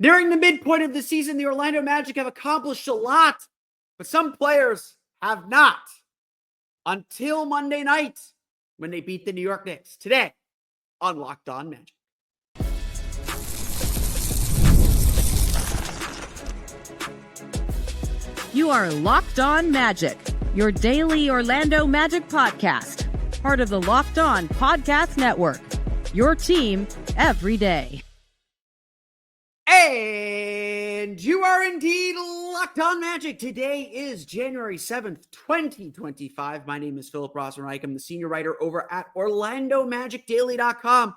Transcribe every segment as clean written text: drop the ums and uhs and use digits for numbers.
Nearing the midpoint of the season, the Orlando Magic have accomplished a lot, but some players have not until Monday night when they beat the New York Knicks. Today on Locked On Magic. You are Locked On Magic, your daily Orlando Magic podcast, part of the Locked On Podcast Network, your team every day. And you are indeed Locked On Magic. Today is January 7th, 2025. My name is Philip Rosenreich. I'm the senior writer over at OrlandoMagicDaily.com.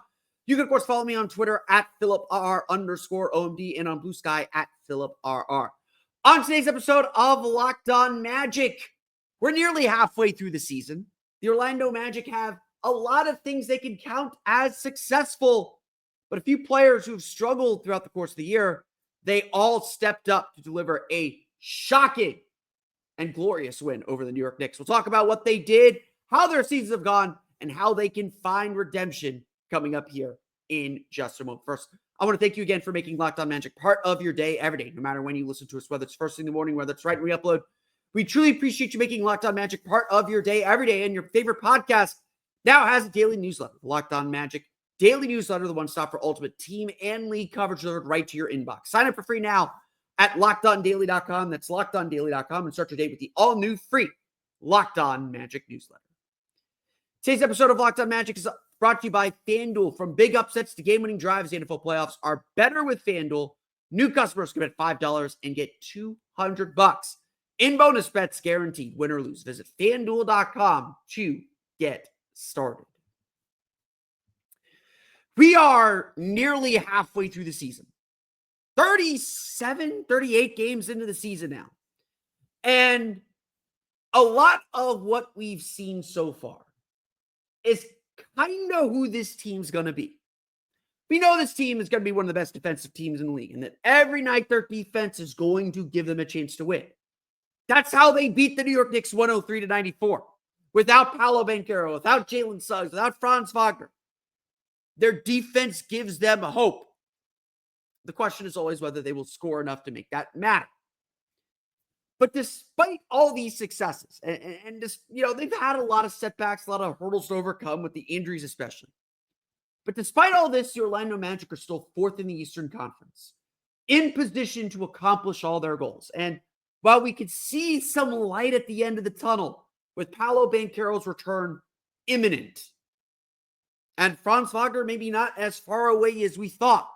You can, of course, follow me on Twitter at PhilipR_OMD and on Blue Sky at PhilipRR. On today's episode of Locked On Magic, we're nearly halfway through the season. The Orlando Magic have a lot of things they can count as successful, but a few players who've struggled throughout the course of the year, they all stepped up to deliver a shocking and glorious win over the New York Knicks. We'll talk about what they did, how their seasons have gone, and how they can find redemption coming up here in just a moment. First, I want to thank you again for making Locked On Magic part of your day every day, no matter when you listen to us, whether it's first thing in the morning, whether it's right when we upload. We truly appreciate you making Locked On Magic part of your day every day, and your favorite podcast now has a daily newsletter. Locked On Magic Daily Newsletter, the one stop for ultimate team and league coverage delivered right to your inbox. Sign up for free now at LockedOnDaily.com. That's LockedOnDaily.com, and start your day with the all-new free Locked On Magic newsletter. Today's episode of Locked On Magic is brought to you by FanDuel. From big upsets to game-winning drives, the NFL playoffs are better with FanDuel. New customers can bet $5 and get $200 in bonus bets guaranteed, win or lose. Visit FanDuel.com to get started. We are nearly halfway through the season. 38 games into the season now. And a lot of what we've seen so far is kind of who this team's going to be. We know this team is going to be one of the best defensive teams in the league, and that every night their defense is going to give them a chance to win. That's how they beat the New York Knicks 103-94. Without Paolo Banchero, without Jalen Suggs, without Franz Wagner. Their defense gives them hope. The question is always whether they will score enough to make that matter. But despite all these successes, and just, they've had a lot of setbacks, a lot of hurdles to overcome with the injuries especially. But despite all this, the Orlando Magic are still fourth in the Eastern Conference, in position to accomplish all their goals. And while we could see some light at the end of the tunnel with Paolo Banchero's return imminent, and Franz Wagner maybe not as far away as we thought,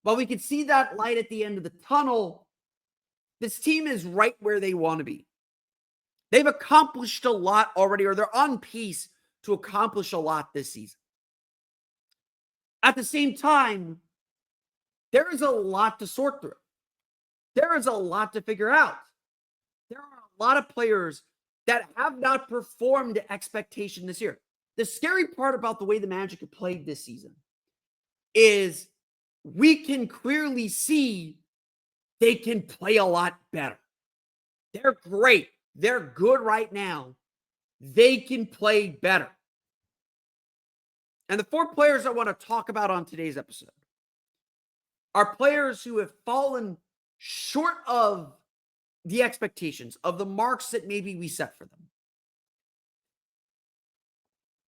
but we could see that light at the end of the tunnel, this team is right where they want to be. They've accomplished a lot already, or they're on pace to accomplish a lot this season. At the same time, there is a lot to sort through. There is a lot to figure out. There are a lot of players that have not performed to expectation this year. The scary part about the way the Magic have played this season is we can clearly see they can play a lot better. They're great. They're good right now. They can play better. And the four players I want to talk about on today's episode are players who have fallen short of the expectations, of the marks that maybe we set for them,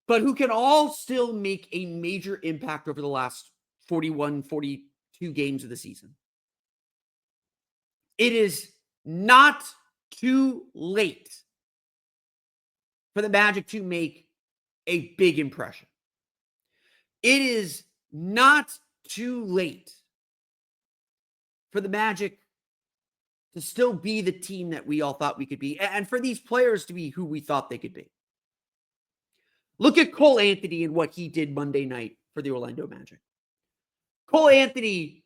but who can all still make a major impact over the last 41, 42 games of the season. It is not too late for the Magic to make a big impression. It is not too late for the Magic to still be the team that we all thought we could be, and for these players to be who we thought they could be. Look at Cole Anthony and what he did Monday night for the Orlando Magic. Cole Anthony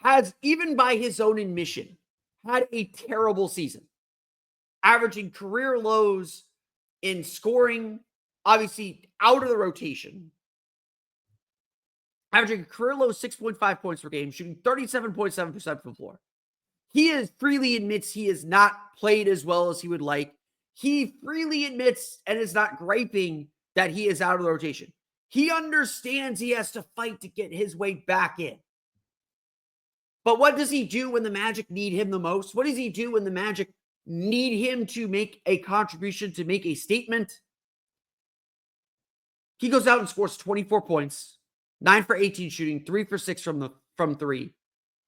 has, even by his own admission, had a terrible season, averaging career lows in scoring, obviously out of the rotation, averaging a career low 6.5 points per game, shooting 37.7% from the floor. He freely admits he has not played as well as he would like. He freely admits and is not griping that he is out of the rotation. He understands he has to fight to get his way back in. But what does he do when the Magic need him the most? What does he do when the Magic need him to make a contribution, to make a statement? He goes out and scores 24 points, 9 for 18 shooting, 3 for 6 from three,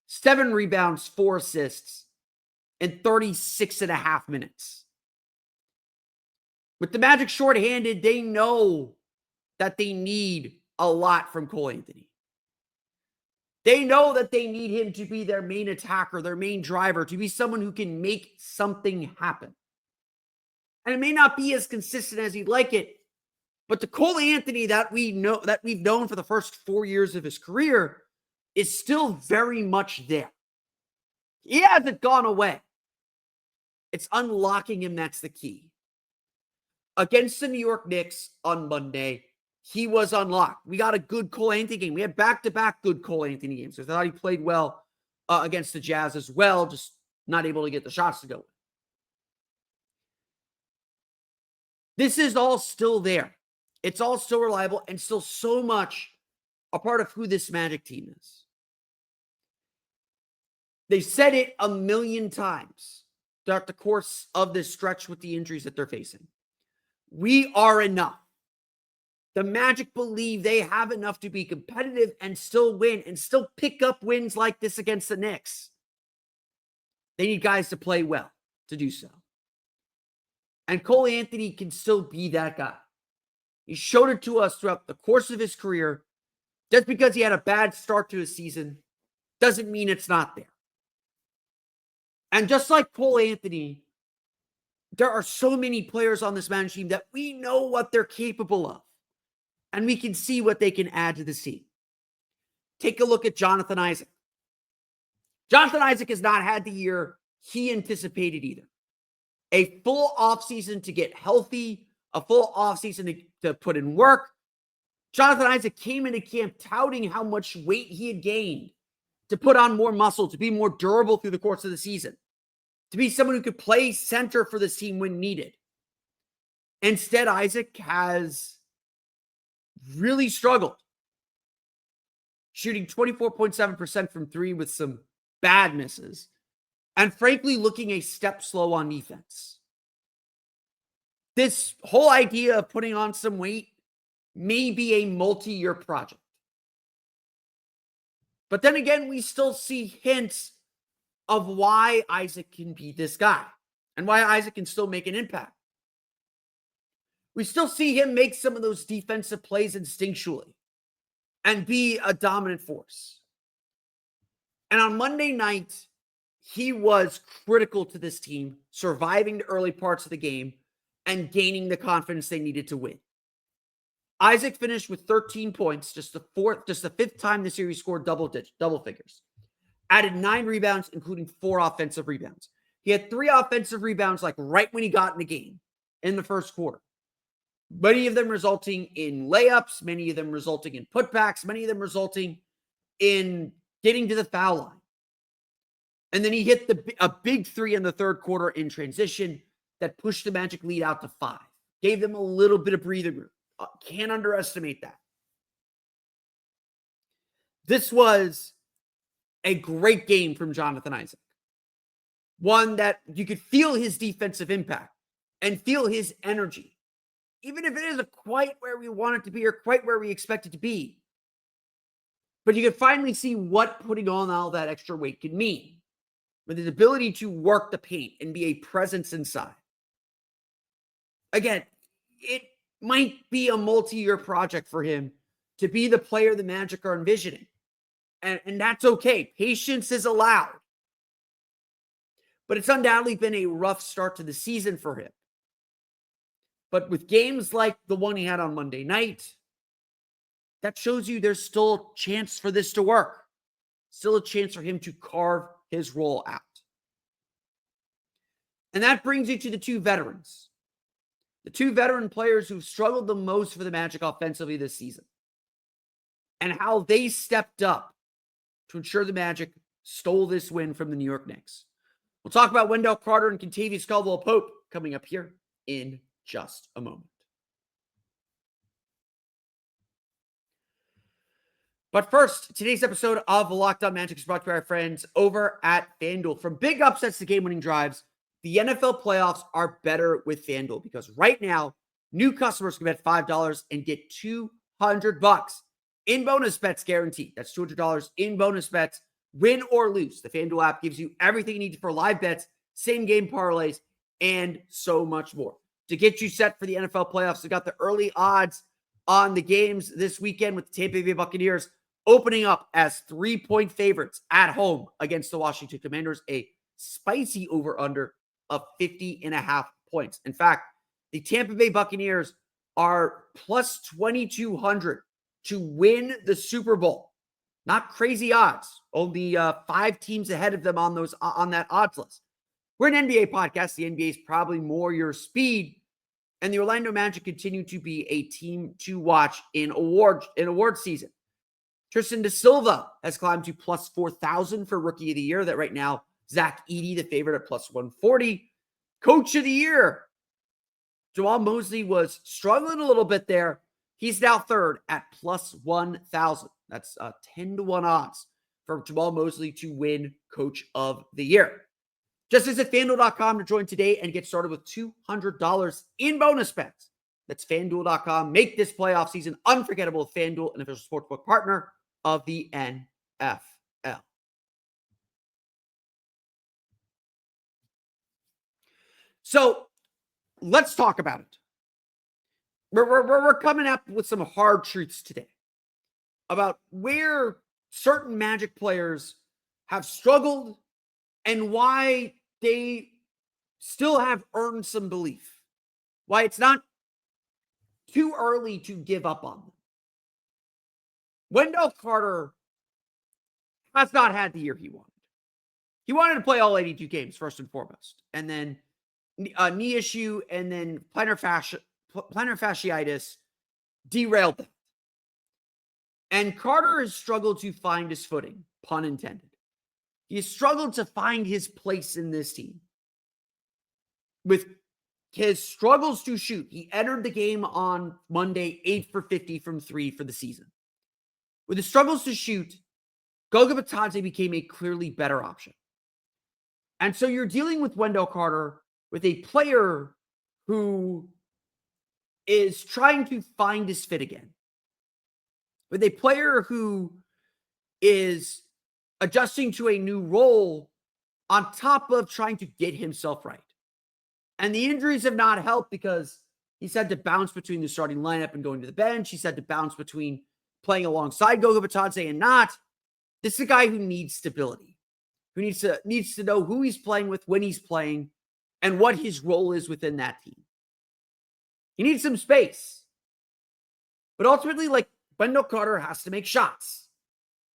7 rebounds, 4 assists in 36 and a half minutes. With the Magic shorthanded, they know that they need a lot from Cole Anthony. They know that they need him to be their main attacker, their main driver, to be someone who can make something happen. And it may not be as consistent as you'd like it, but the Cole Anthony that we've known for the first 4 years of his career is still very much there. He hasn't gone away. It's unlocking him that's the key. Against the New York Knicks on Monday, he was unlocked. We got a good Cole Anthony game. We had back-to-back good Cole Anthony games. I thought he played well against the Jazz as well, just not able to get the shots to go. This is all still there. It's all still reliable and still so much a part of who this Magic team is. They've said it a million times throughout the course of this stretch with the injuries that they're facing. We are enough. The Magic believe they have enough to be competitive and still win and still pick up wins like this against the Knicks. They need guys to play well to do so. And Cole Anthony can still be that guy. He showed it to us throughout the course of his career. Just because he had a bad start to his season doesn't mean it's not there. And just like Cole Anthony, there are so many players on this Magic team that we know what they're capable of. And we can see what they can add to the team. Take a look at Jonathan Isaac. Jonathan Isaac has not had the year he anticipated either. A full offseason to get healthy, a full offseason to put in work. Jonathan Isaac came into camp touting how much weight he had gained, to put on more muscle, to be more durable through the course of the season, to be someone who could play center for this team when needed. Instead, Isaac has really struggled, shooting 24.7% from three with some bad misses, and frankly, looking a step slow on defense. This whole idea of putting on some weight may be a multi-year project. But then again, we still see hints of why Isaac can be this guy and why Isaac can still make an impact. We still see him make some of those defensive plays instinctually and be a dominant force. And on Monday night, he was critical to this team, surviving the early parts of the game and gaining the confidence they needed to win. Isaac finished with 13 points, just the fifth time this series scored double figures. Added 9 rebounds, including 4 offensive rebounds. He had 3 offensive rebounds like right when he got in the game in the first quarter. Many of them resulting in layups, many of them resulting in putbacks, many of them resulting in getting to the foul line. And then he hit a big 3 in the third quarter in transition that pushed the Magic lead out to 5. Gave them a little bit of breathing room. Can't underestimate that. This was a great game from Jonathan Isaac. One that you could feel his defensive impact and feel his energy. Even if it isn't quite where we want it to be or quite where we expect it to be. But you can finally see what putting on all that extra weight can mean. With his ability to work the paint and be a presence inside. Again, it might be a multi-year project for him to be the player the Magic are envisioning. And that's okay. Patience is allowed. But it's undoubtedly been a rough start to the season for him. But with games like the one he had on Monday night, that shows you there's still a chance for this to work. Still a chance for him to carve his role out. And that brings you to the 2 veterans. The 2 veteran players who've struggled the most for the Magic offensively this season. And how they stepped up to ensure the Magic stole this win from the New York Knicks. We'll talk about Wendell Carter and Kentavious Caldwell-Pope coming up here in just a moment. But first, today's episode of Locked On Magic is brought to you by our friends over at FanDuel. From big upsets to game-winning drives, the NFL playoffs are better with FanDuel because right now, new customers can bet $5 and get $200 in bonus bets guaranteed. That's $200 in bonus bets, win or lose. The FanDuel app gives you everything you need for live bets, same-game parlays, and so much more. To get you set for the NFL playoffs, we got the early odds on the games this weekend with the Tampa Bay Buccaneers opening up as 3-point favorites at home against the Washington Commanders, a spicy over-under of 50.5 points. In fact, the Tampa Bay Buccaneers are plus 2,200 to win the Super Bowl. Not crazy odds. Only 5 teams ahead of them on that odds list. We're an NBA podcast. The NBA is probably more your speed, and the Orlando Magic continue to be a team to watch in award season. Tristan da Silva has climbed to plus 4,000 for Rookie of the Year. That right now, Zach Edey, the favorite, at plus 140. Coach of the Year, Jamal Mosley was struggling a little bit there. He's now third at plus 1,000. That's 10-1 odds for Jamal Mosley to win Coach of the Year. Just visit FanDuel.com to join today and get started with $200 in bonus bets. That's FanDuel.com. Make this playoff season unforgettable with FanDuel, an official sportsbook partner of the NFL. So let's talk about it. We're coming up with some hard truths today about where certain Magic players have struggled and why they still have earned some belief. Why it's not too early to give up on them. Wendell Carter has not had the year he wanted. He wanted to play all 82 games, first and foremost. And then a knee issue and then plantar fasciitis derailed them. And Carter has struggled to find his footing, pun intended. He has struggled to find his place in this team. With his struggles to shoot, he entered the game on Monday 8 for 50 from 3 for the season. With his struggles to shoot, Goga Bitadze became a clearly better option. And so you're dealing with Wendell Carter with a player who is trying to find his fit again. With a player who is adjusting to a new role on top of trying to get himself right. And the injuries have not helped because he's had to bounce between the starting lineup and going to the bench. He's had to bounce between playing alongside Goga Bitadze and not. This is a guy who needs stability, who needs to know who he's playing with, when he's playing, and what his role is within that team. He needs some space. But ultimately, Wendell Carter has to make shots.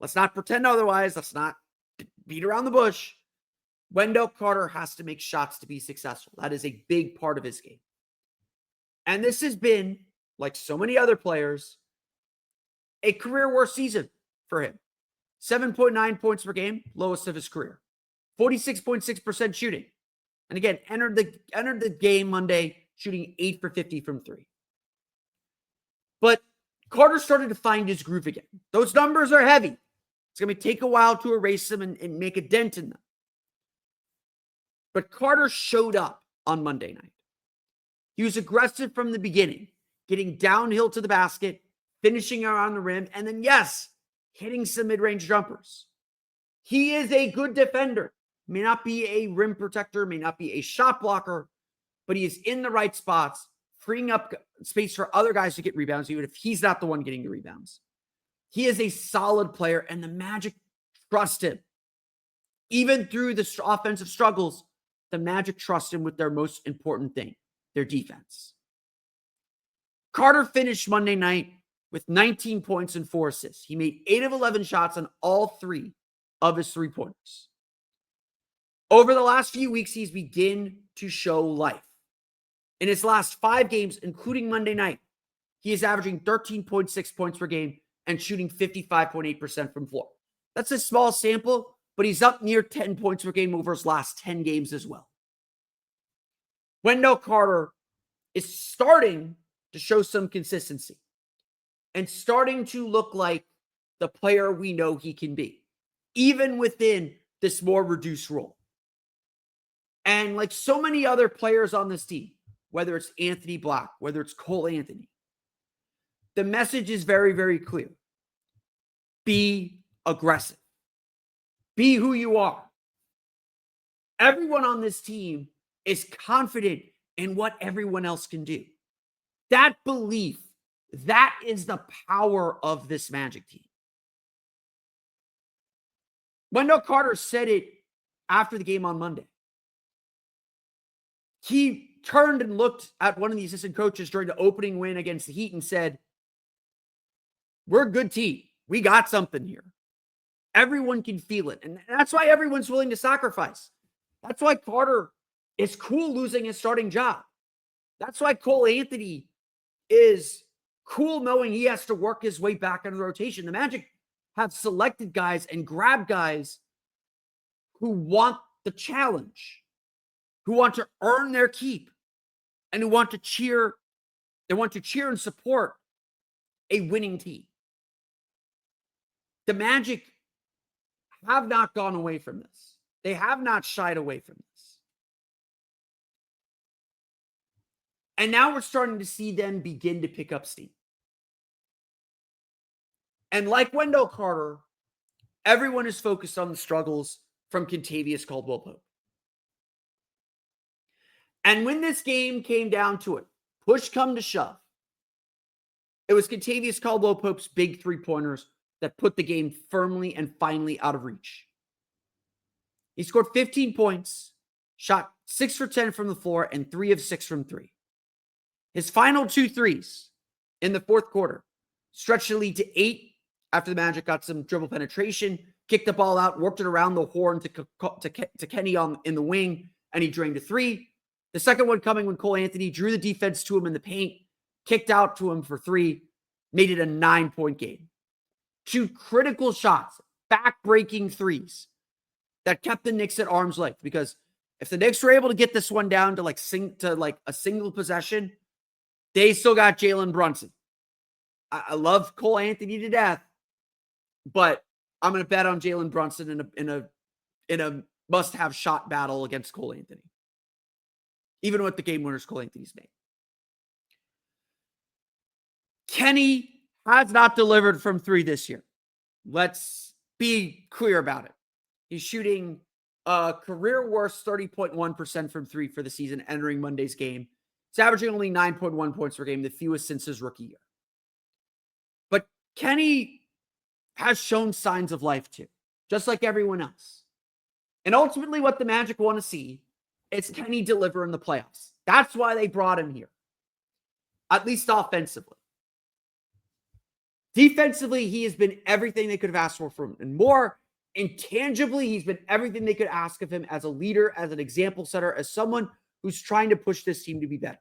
Let's not pretend otherwise. Let's not beat around the bush. Wendell Carter has to make shots to be successful. That is a big part of his game. And this has been, like so many other players, a career worst season for him. 7.9 points per game, lowest of his career. 46.6% shooting. And again, entered the game Monday shooting 8 for 50 from 3. But Carter started to find his groove again. Those numbers are heavy. It's going to take a while to erase them and make a dent in them. But Carter showed up on Monday night. He was aggressive from the beginning, getting downhill to the basket, finishing around the rim, and then, yes, hitting some mid-range jumpers. He is a good defender. May not be a rim protector, may not be a shot blocker, but he is in the right spots, freeing up space for other guys to get rebounds, even if he's not the one getting the rebounds. He is a solid player, and the Magic trust him. Even through the offensive struggles, the Magic trust him with their most important thing, their defense. Carter finished Monday night with 19 points and 4 assists. He made 8 of 11 shots on all 3 of his 3-pointers. Over the last few weeks, he's begun to show life. In his last 5 games, including Monday night, he is averaging 13.6 points per game and shooting 55.8% from floor. That's a small sample, but he's up near 10 points per game over his last 10 games as well. Wendell Carter is starting to show some consistency and starting to look like the player we know he can be, even within this more reduced role. And like so many other players on this team, whether it's Anthony Black, whether it's Cole Anthony, the message is very, very clear. Be aggressive. Be who you are. Everyone on this team is confident in what everyone else can do. That belief, that is the power of this Magic team. Wendell Carter said it after the game on Monday. He turned and looked at one of the assistant coaches during the opening win against the Heat and said, we're a good team. We got something here. Everyone can feel it. And that's why everyone's willing to sacrifice. That's why Carter is cool losing his starting job. That's why Cole Anthony is cool knowing he has to work his way back into the rotation. The Magic have selected guys and grabbed guys who want the challenge, who want to earn their keep, and who want to cheer. They want to cheer and support a winning team. The Magic have not gone away from this. They have not shied away from this. And now we're starting to see them begin to pick up steam. And like Wendell Carter, everyone is focused on the struggles from Kentavious Caldwell-Pope. And when this game came down to it, push come to shove, it was Kentavious Caldwell-Pope's big three-pointers that put the game firmly and finally out of reach. He scored 15 points, shot 6 for 10 from the floor, and 3 of 6 from 3. His final 2 threes in the fourth quarter stretched the lead to 8 after the Magic got some dribble penetration, kicked the ball out, worked it around the horn to Kenny in the wing, and he drained a 3. The second one coming when Cole Anthony drew the defense to him in the paint, kicked out to him for 3, made it a 9-point game. 2 critical shots, back-breaking threes that kept the Knicks at arm's length, because if the Knicks were able to get this one down to like a single possession, they still got Jalen Brunson. I love Cole Anthony to death, but I'm going to bet on Jalen Brunson in a must-have shot battle against Cole Anthony, even with the game winners Cole Anthony's made. Kenny has not delivered from 3 this year. Let's be clear about it. He's shooting a career worst 30.1% from 3 for the season entering Monday's game. He's averaging only 9.1 points per game, the fewest since his rookie year. But Kenny has shown signs of life too, just like everyone else. And ultimately what the Magic want to see is Kenny deliver in the playoffs. That's why they brought him here, at least offensively. Defensively, he has been everything they could have asked for from him and more. Intangibly, he's been everything they could ask of him as a leader, as an example setter, as someone who's trying to push this team to be better.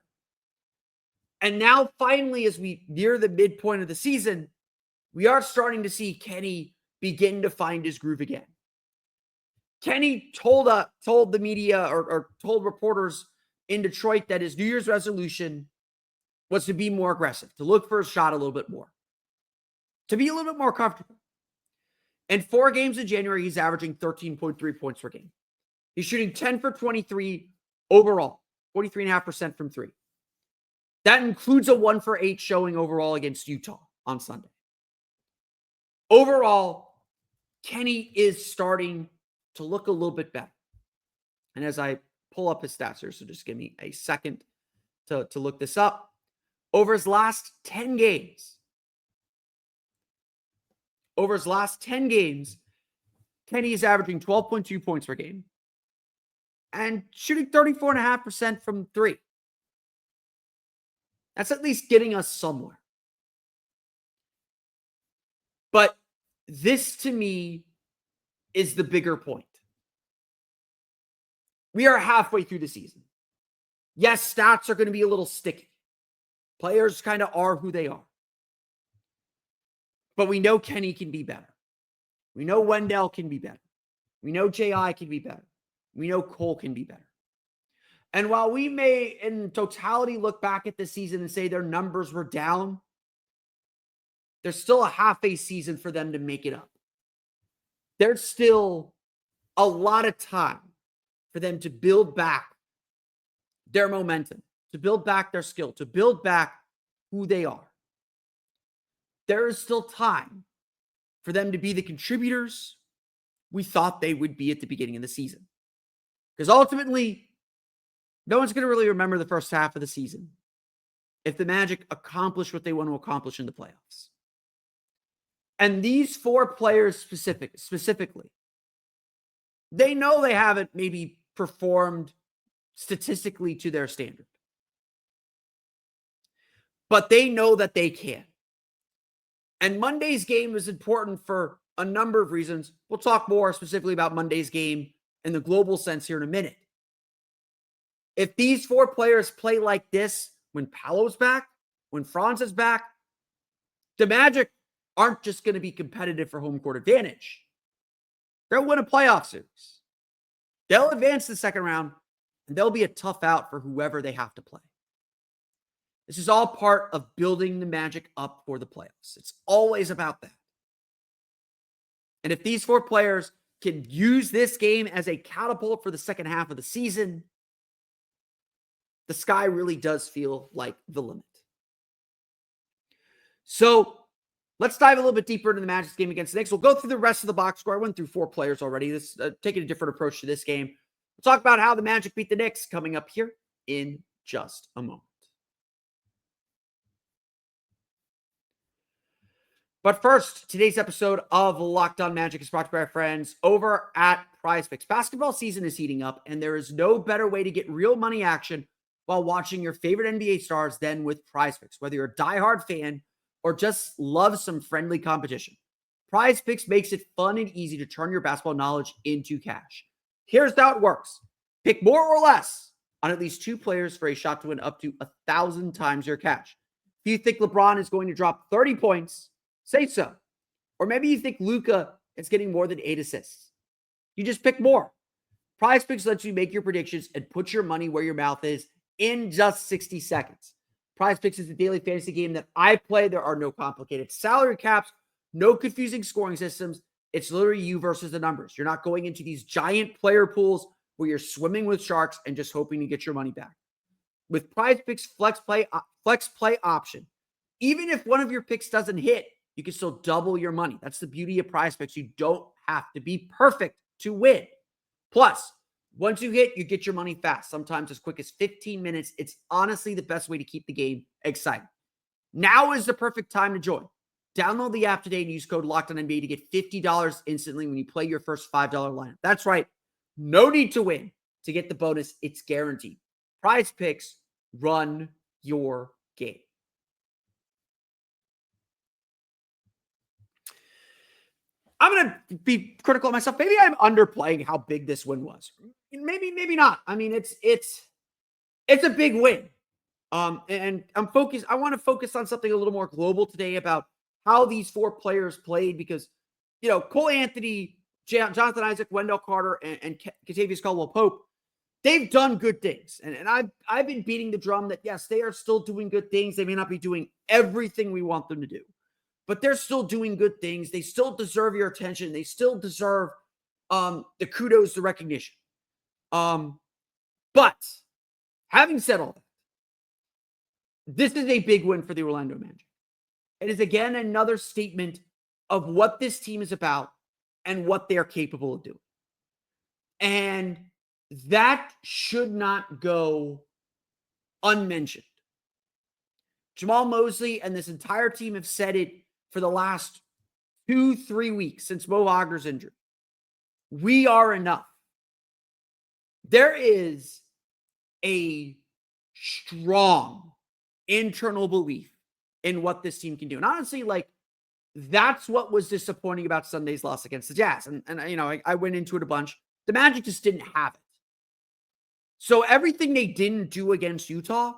And now, finally, as we near the midpoint of the season, we are starting to see Kenny begin to find his groove again. Kenny told the media or told reporters in Detroit that his New Year's resolution was to be more aggressive, to look for a shot a little bit more, to be a little bit more comfortable. In 4 games in January, he's averaging 13.3 points per game. He's shooting 10 for 23 overall, 43.5% from 3. That includes a 1 for 8 showing overall against Utah on Sunday. Overall, Kenny is starting to look a little bit better. And as I pull up his stats here, so just give me a second to look this up. Over his last 10 games, Kenny is averaging 12.2 points per game and shooting 34.5% from 3. That's at least getting us somewhere. But this, to me, is the bigger point. We are halfway through the season. Yes, stats are going to be a little sticky. Players kind of are who they are. But we know Kenny can be better. We know Wendell can be better. We know J.I. can be better. We know Cole can be better. And while we may, in totality, look back at the season and say their numbers were down, there's still a half a season for them to make it up. There's still a lot of time for them to build back their momentum, to build back their skill, to build back who they are. There is still time for them to be the contributors we thought they would be at the beginning of the season. Because ultimately, no one's going to really remember the first half of the season if the Magic accomplish what they want to accomplish in the playoffs. And these four players specifically, they know they haven't maybe performed statistically to their standard. But they know that they can. And Monday's game is important for a number of reasons. We'll talk more specifically about Monday's game in the global sense here in a minute. If these four players play like this when Paolo's back, when Franz is back, the Magic aren't just going to be competitive for home court advantage. They'll win a playoff series. They'll advance to the second round, and they'll be a tough out for whoever they have to play. This is all part of building the Magic up for the playoffs. It's always about that. And if these four players can use this game as a catapult for the second half of the season, the sky really does feel like the limit. So let's dive a little bit deeper into the Magic's game against the Knicks. We'll go through the rest of the box score. I went through four players already. This taking a different approach to this game. We'll talk about how the Magic beat the Knicks coming up here in just a moment. But first, today's episode of Locked On Magic is brought to you by our friends over at PrizePicks. Basketball season is heating up, and there is no better way to get real money action while watching your favorite NBA stars than with PrizePicks. Whether you're a diehard fan or just love some friendly competition, PrizePicks makes it fun and easy to turn your basketball knowledge into cash. Here's how it works. Pick more or less on at least two players for a shot to win up to 1,000 times your cash. If you think LeBron is going to drop 30 points, say so. Or maybe you think Luka is getting more than 8 assists. You just pick more. PrizePicks lets you make your predictions and put your money where your mouth is in just 60 seconds. PrizePicks is a daily fantasy game that I play. There are no complicated salary caps, no confusing scoring systems. It's literally you versus the numbers. You're not going into these giant player pools where you're swimming with sharks and just hoping to get your money back. With PrizePicks flex play option, even if one of your picks doesn't hit, you can still double your money. That's the beauty of PrizePicks. You don't have to be perfect to win. Plus, once you hit, you get your money fast, sometimes as quick as 15 minutes. It's honestly the best way to keep the game exciting. Now is the perfect time to join. Download the app today and use code LOCKEDONNBA to get $50 instantly when you play your first $5 lineup. That's right. No need to win to get the bonus. It's guaranteed. PrizePicks, run your game. I'm going to be critical of myself. Maybe I'm underplaying how big this win was. Maybe not. I mean, it's a big win. And I'm focused. I want to focus on something a little more global today about how these four players played because, Cole Anthony, Jonathan Isaac, Wendell Carter, and Kentavious Caldwell-Pope, they've done good things. And I've been beating the drum that, yes, they are still doing good things. They may not be doing everything we want them to do, but they're still doing good things. They still deserve your attention. They still deserve the kudos, the recognition. But having said all that, this is a big win for the Orlando Magic. It is, again, another statement of what this team is about and what they're capable of doing. And that should not go unmentioned. Jamal Mosley and this entire team have said it for the last 2-3 weeks since Mo Wagner's injured. We are enough. There is a strong internal belief in what this team can do. And honestly, that's what was disappointing about Sunday's loss against the Jazz. And I went into it a bunch. The Magic just didn't have it. So everything they didn't do against Utah,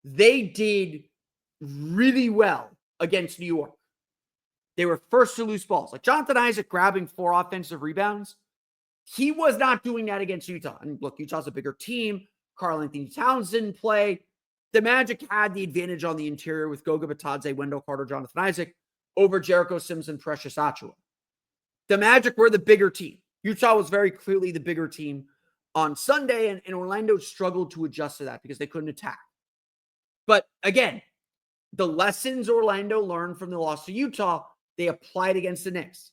they did really well against New York. They were first to lose balls. Like Jonathan Isaac grabbing 4 offensive rebounds. He was not doing that against Utah. And look, Utah's a bigger team. Karl-Anthony Towns didn't play. The Magic had the advantage on the interior with Goga Batadze, Wendell Carter, Jonathan Isaac. over Jericho Sims and Precious Achiuwa. The Magic were the bigger team. Utah was very clearly the bigger team on Sunday, and Orlando struggled to adjust to that because they couldn't attack. But again, the lessons Orlando learned from the loss to Utah, they applied against the Knicks.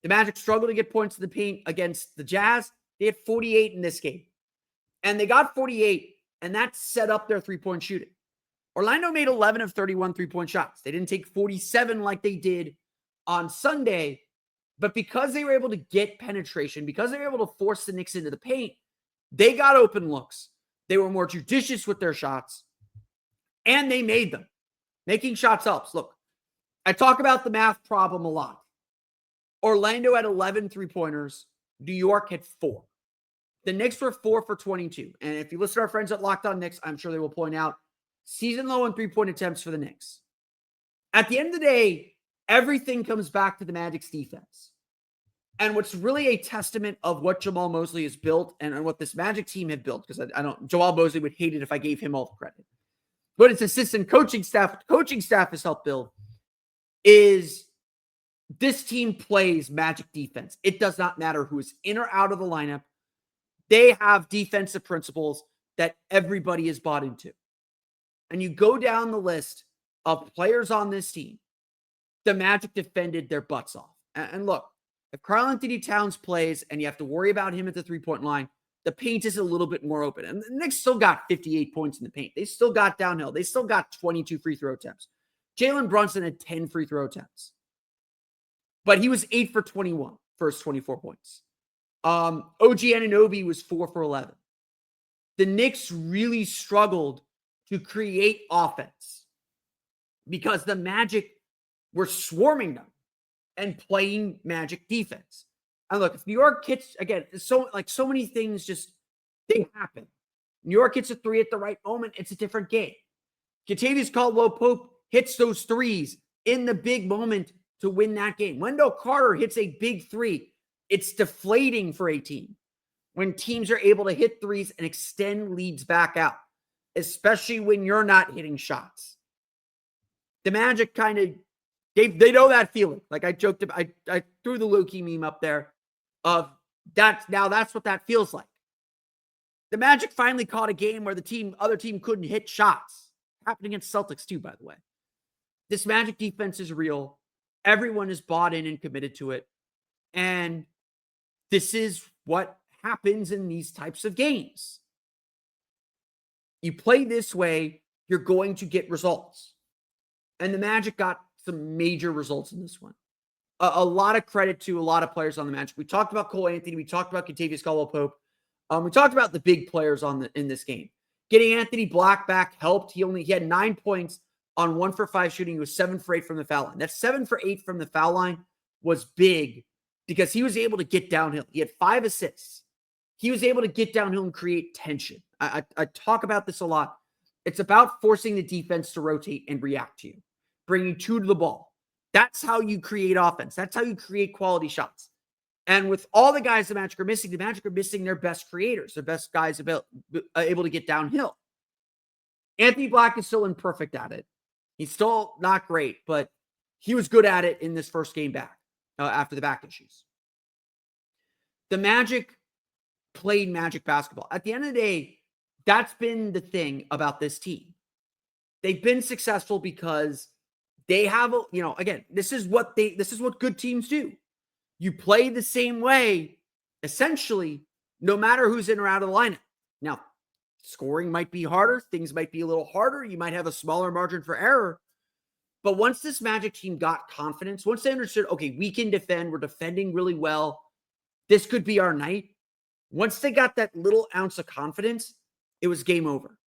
The Magic struggled to get points in the paint against the Jazz. They had 48 in this game. And they got 48, and that set up their three-point shooting. Orlando made 11 of 31 three-point shots. They didn't take 47 like they did on Sunday, but because they were able to get penetration, because they were able to force the Knicks into the paint, they got open looks. They were more judicious with their shots, and they made them. Making shots helps. Look, I talk about the math problem a lot. Orlando had 11 three-pointers. New York had 4. The Knicks were 4 for 22. And if you listen to our friends at Locked On Knicks, I'm sure they will point out season low in three-point attempts for the Knicks. At the end of the day, everything comes back to the Magic's defense. And what's really a testament of what Jamal Mosley has built and what this Magic team had built, because Jamal Mosley would hate it if I gave him all the credit. But its assistant coaching staff has helped build, is this team plays Magic defense. It does not matter who is in or out of the lineup. They have defensive principles that everybody is bought into. And you go down the list of players on this team, the Magic defended their butts off. And look, if Karl-Anthony Towns plays and you have to worry about him at the three-point line, the paint is a little bit more open. And the Knicks still got 58 points in the paint. They still got downhill. They still got 22 free throw attempts. Jalen Brunson had 10 free throw attempts. But he was 8 for 21, first 24 points. OG Anunoby was 4 for 11. The Knicks really struggled to create offense because the Magic were swarming them and playing Magic defense. And look, if New York hits, again, so many things just, they happen. New York hits a three at the right moment, it's a different game. Kentavious Caldwell-Pope hits those threes in the big moment to win that game. Wendell Carter hits a big three. It's deflating for a team when teams are able to hit threes and extend leads back out, especially when you're not hitting shots. The Magic kind of, they know that feeling. Like I joked about, I threw the Loki meme up there of that's what that feels like. The Magic finally caught a game where the other team couldn't hit shots. Happened against Celtics too, by the way. This Magic defense is real. Everyone is bought in and committed to it. And this is what happens in these types of games. You play this way, you're going to get results. And the Magic got some major results in this one. A lot of credit to a lot of players on the Magic. We talked about Cole Anthony. We talked about Kentavious Caldwell-Pope. We talked about the big players in this game. Getting Anthony Black back helped. He had 9 points on 1 for 5 shooting. He was 7 for 8 from the foul line. That 7 for 8 from the foul line was big because he was able to get downhill. He had 5 assists. He was able to get downhill and create tension. I talk about this a lot. It's about forcing the defense to rotate and react to you, bringing 2 to the ball. That's how you create offense. That's how you create quality shots. And with all the guys the Magic are missing their best creators, their best guys able to get downhill. Anthony Black is still imperfect at it. He's still not great, but he was good at it in this first game back after the back issues. The Magic played Magic basketball. At the end of the day, that's been the thing about this team. They've been successful because they have, again, this is what good teams do. You play the same way, essentially, no matter who's in or out of the lineup. Now, scoring might be harder. Things might be a little harder. You might have a smaller margin for error. But once this Magic team got confidence, once they understood, okay, we can defend, we're defending really well, this could be our night. Once they got that little ounce of confidence, it was game over.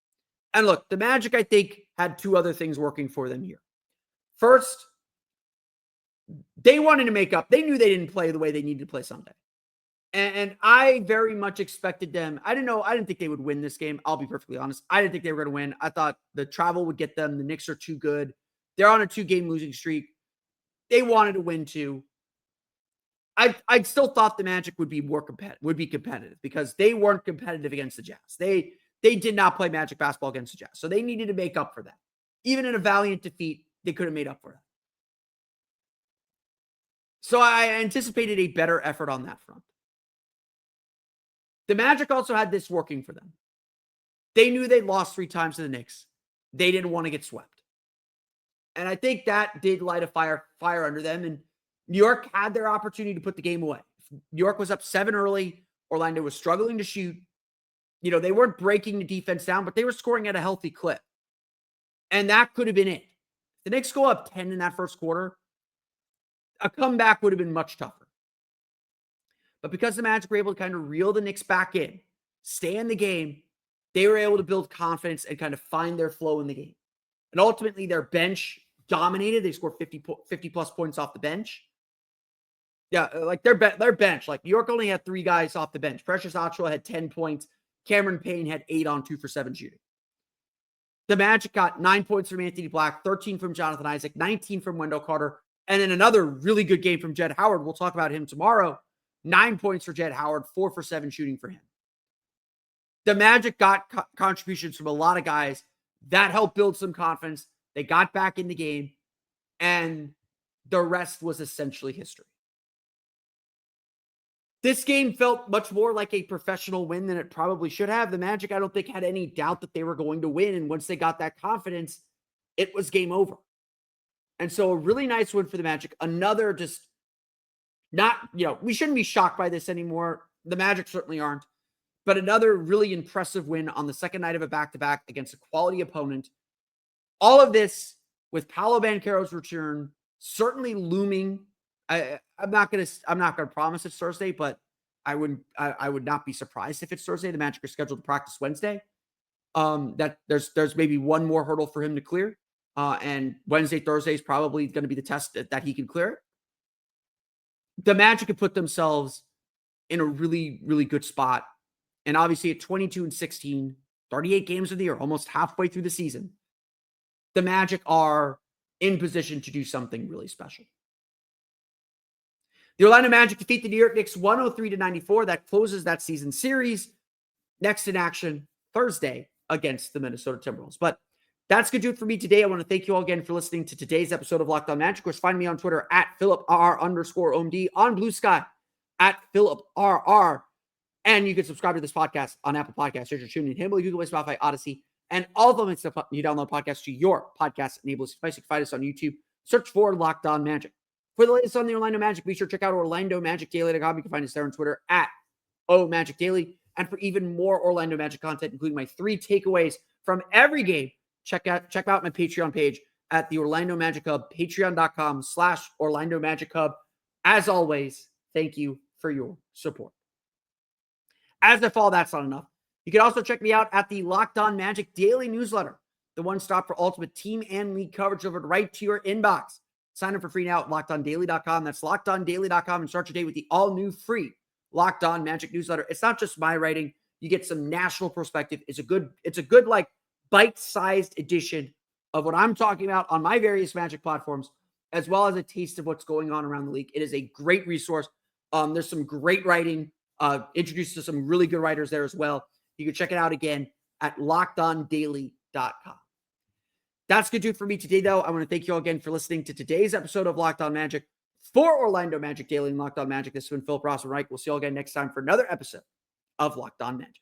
And look, the Magic, I think, had 2 other things working for them here. First, they wanted to make up. They knew they didn't play the way they needed to play Sunday. And I very much expected them. I didn't think they would win this game. I'll be perfectly honest. I didn't think they were going to win. I thought the travel would get them. The Knicks are too good. They're on a 2-game losing streak. They wanted to win too. I still thought the Magic would be competitive because they weren't competitive against the Jazz. They did not play Magic basketball against the Jazz. So they needed to make up for that. Even in a valiant defeat, they could have made up for that. So I anticipated a better effort on that front. The Magic also had this working for them. They knew they'd lost 3 times to the Knicks. They didn't want to get swept. And I think that did light a fire under them. And New York had their opportunity to put the game away. New York was up 7 early. Orlando was struggling to shoot. They weren't breaking the defense down, but they were scoring at a healthy clip. And that could have been it. The Knicks go up 10 in that first quarter. A comeback would have been much tougher. But because the Magic were able to kind of reel the Knicks back in, stay in the game, they were able to build confidence and kind of find their flow in the game. And ultimately, their bench dominated. They scored 50 plus points off the bench. Yeah, like their bench. Like New York only had 3 guys off the bench. Precious Achiuwa had 10 points. Cameron Payne had 8 on 2 for 7 shooting. The Magic got 9 points from Anthony Black, 13 from Jonathan Isaac, 19 from Wendell Carter, and then another really good game from Jed Howard. We'll talk about him tomorrow. 9 points for Jed Howard, 4 for 7 shooting for him. The Magic got contributions from a lot of guys. That helped build some confidence. They got back in the game, and the rest was essentially history. This game felt much more like a professional win than it probably should have. The Magic, I don't think, had any doubt that they were going to win. And once they got that confidence, it was game over. And so a really nice win for the Magic. Another just not, we shouldn't be shocked by this anymore. The Magic certainly aren't. But another really impressive win on the second night of a back-to-back against a quality opponent. All of this with Paolo Banchero's return certainly looming. I'm not gonna promise it's Thursday, but I would not be surprised if it's Thursday. The Magic are scheduled to practice Wednesday. That there's maybe one more hurdle for him to clear. And Wednesday, Thursday is probably going to be the test that he can clear it. The Magic have put themselves in a really, really good spot. And obviously at 22-16, 38 games of the year, almost halfway through the season, the Magic are in position to do something really special. The Orlando Magic defeat the New York Knicks 103-94. That closes that season series. Next in action Thursday against the Minnesota Timberwolves. But that's going to do it for me today. I want to thank you all again for listening to today's episode of Locked On Magic. Of course, find me on Twitter at PhilipRR_OMD, on Blue Sky at PhilipRR. And you can subscribe to this podcast on Apple Podcasts, Stitcher, TuneIn, Himalaya, Google Play, Spotify, Odyssey, and all of them. It's you download podcasts to your podcast enabled device. You can find us on YouTube. Search for Locked On Magic. For the latest on the Orlando Magic, be sure to check out OrlandoMagicDaily.com. You can find us there on Twitter at OMagicDaily. And for even more Orlando Magic content, including my 3 takeaways from every game, check out my Patreon page at the Orlando Magic Hub, patreon.com/Orlando Magic Hub. As always, thank you for your support. As if all that's not enough, you can also check me out at the Locked On Magic Daily newsletter, the one stop for ultimate team and league coverage delivered right to your inbox. Sign up for free now at LockedOnDaily.com. That's LockedOnDaily.com, and start your day with the all-new free Locked On Magic newsletter. It's not just my writing. You get some national perspective. It's a good like bite-sized edition of what I'm talking about on my various Magic platforms, as well as a taste of what's going on around the league. It is a great resource. There's some great writing, introduced to some really good writers there as well. You can check it out again at LockedOnDaily.com. That's going to do it for me today, though. I want to thank you all again for listening to today's episode of Locked On Magic. For Orlando Magic Daily and Locked On Magic, this has been Philip Rossman-Reich. We'll see you all again next time for another episode of Locked On Magic.